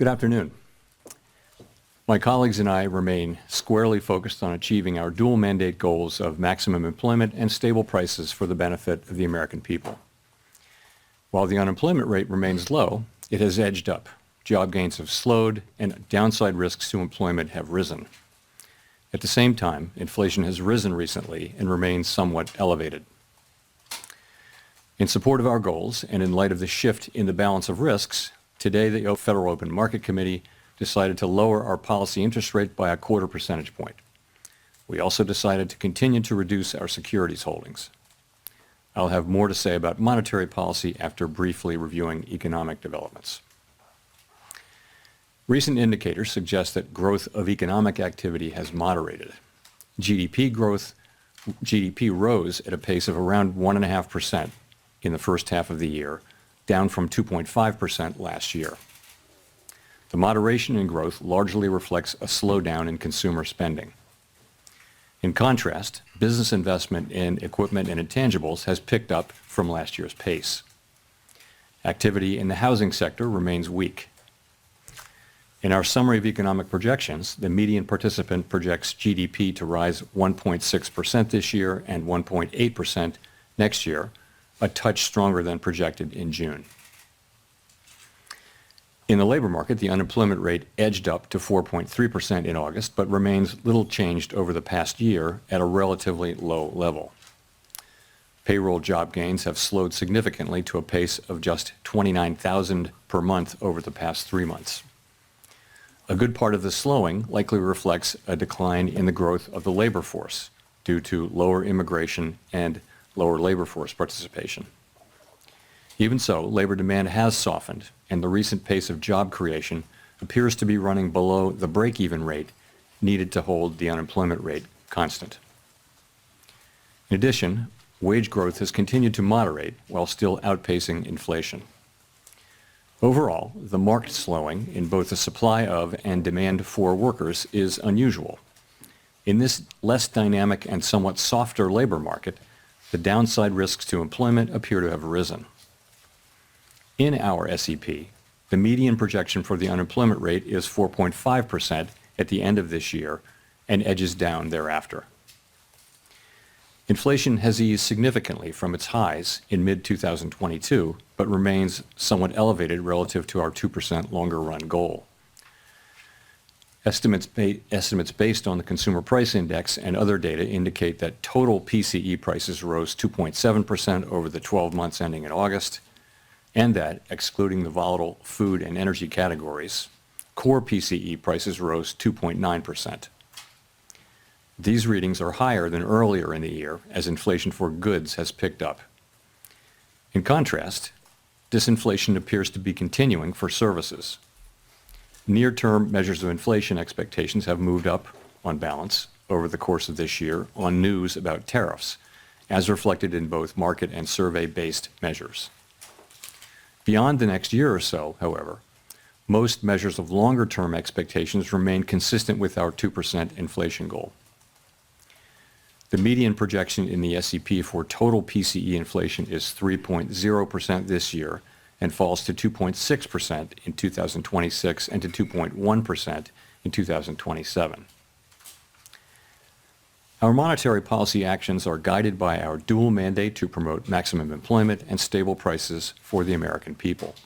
Good afternoon. My colleagues and I remain squarely focused on achieving our dual mandate goals of maximum employment and stable prices for the benefit of the American people. While the unemployment rate remains low, it has edged up. Job gains have slowed and downside risks to employment have risen. At the same time, inflation has risen recently and remains somewhat elevated. In support of our goals and in light of the shift in the balance of risks, today the Federal Open Market Committee decided to lower our policy interest rate by 1/4 percentage point. We also decided to continue to reduce our securities holdings. I'll have more to say about monetary policy after briefly reviewing economic developments. Recent indicators suggest that growth of economic activity has moderated. GDP rose at a pace of around 1.5% in the first half of the year, down from 2.5% last year. The moderation in growth largely reflects a slowdown in consumer spending. In contrast, business investment in equipment and intangibles has picked up from last year's pace. Activity in the housing sector remains weak. In our summary of economic projections, the median participant projects GDP to rise 1.6% this year and 1.8% next year, a touch stronger than projected in June. In the labor market, the unemployment rate edged up to 4.3% in August, but remains little changed over the past year at a relatively low level. Payroll job gains have slowed significantly to a pace of just 29,000 per month over the past 3 months. A good part of the slowing likely reflects a decline in the growth of the labor force due to lower immigration and lower labor force participation. Even so, labor demand has softened, and the recent pace of job creation appears to be running below the break-even rate needed to hold the unemployment rate constant. In addition, wage growth has continued to moderate while still outpacing inflation. Overall, the marked slowing in both the supply of and demand for workers is unusual. In this less dynamic and somewhat softer labor market, the downside risks to employment appear to have risen. In our SEP, the median projection for the unemployment rate is 4.5% at the end of this year and edges down thereafter. Inflation has eased significantly from its highs in mid-2022, but remains somewhat elevated relative to our 2% longer-run goal. Estimates based on the Consumer Price Index and other data indicate that total PCE prices rose 2.7% over the 12 months ending in August, and that, excluding the volatile food and energy categories, core PCE prices rose 2.9%. These readings are higher than earlier in the year as inflation for goods has picked up. In contrast, disinflation appears to be continuing for services. Near-term measures of inflation expectations have moved up on balance over the course of this year on news about tariffs, as reflected in both market and survey-based measures. Beyond the next year or so, however, most measures of longer-term expectations remain consistent with our 2% inflation goal. The median projection in the SEP for total PCE inflation is 3.0% this year and falls to 2.6% in 2026 and to 2.1% in 2027. Our monetary policy actions are guided by our dual mandate to promote maximum employment and stable prices for the American people.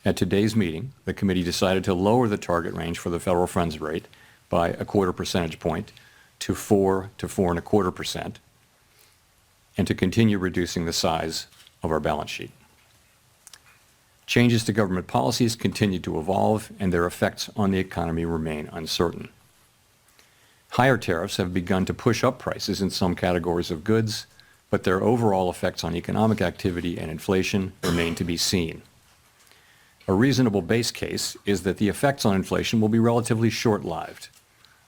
At today's meeting, the committee decided to lower the target range for the federal funds rate by 1/4 percentage point to 4 to 4.25%, and to continue reducing the size of our balance sheet. Changes to government policies continue to evolve, and their effects on the economy remain uncertain. Higher tariffs have begun to push up prices in some categories of goods, but their overall effects on economic activity and inflation remain to be seen. A reasonable base case is that the effects on inflation will be relatively short-lived,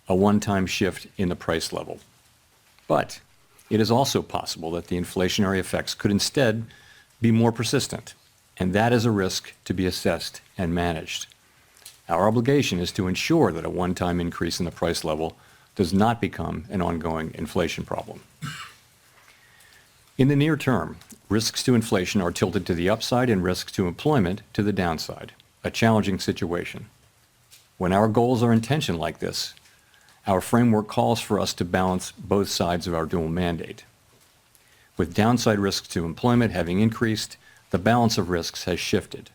a one-time shift in the price level. But it is also possible that the inflationary effects could instead be more persistent, and that is a risk to be assessed and managed. Our obligation is to ensure that a one-time increase in the price level does not become an ongoing inflation problem. In the near term, risks to inflation are tilted to the upside and risks to employment to the downside. a challenging situation. When our goals are in tension like this, our framework calls for us to balance both sides of our dual mandate. With downside risks to employment having increased, the balance of risks has shifted.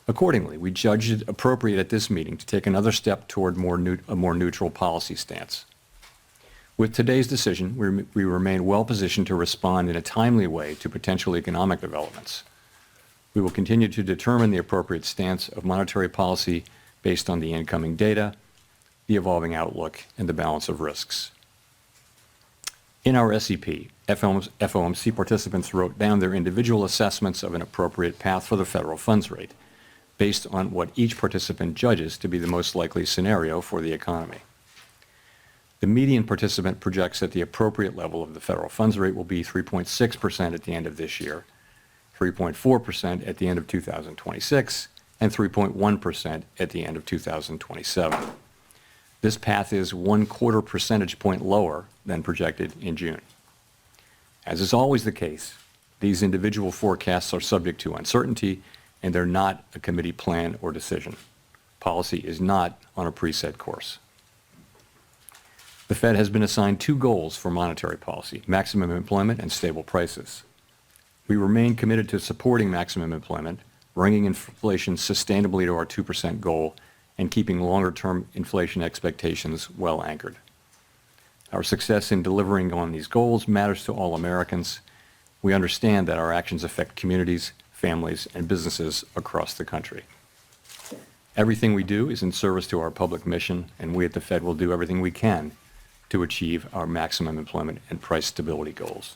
Accordingly, we judged it appropriate at this meeting to take another step toward a more neutral policy stance. With today's decision, we remain well positioned to respond in a timely way to potential economic developments. We will continue to determine the appropriate stance of monetary policy based on the incoming data, the evolving outlook, and the balance of risks. In our SEP, FOMC participants wrote down their individual assessments of an appropriate path for the federal funds rate, based on what each participant judges to be the most likely scenario for the economy. The median participant projects that the appropriate level of the federal funds rate will be 3.6% at the end of this year, 3.4% at the end of 2026, and 3.1% at the end of 2027. This path is 1/4 percentage point lower than projected in June. As is always the case, these individual forecasts are subject to uncertainty, and they're not a committee plan or decision. Policy is not on a preset course. The Fed has been assigned two goals for monetary policy: maximum employment and stable prices. We remain committed to supporting maximum employment, bringing inflation sustainably to our 2% goal, and keeping longer-term inflation expectations well anchored. Our success in delivering on these goals matters to all Americans. We understand that our actions affect communities, families, and businesses across the country. Everything we do is in service to our public mission, and we at the Fed will do everything we can to achieve our maximum employment and price stability goals.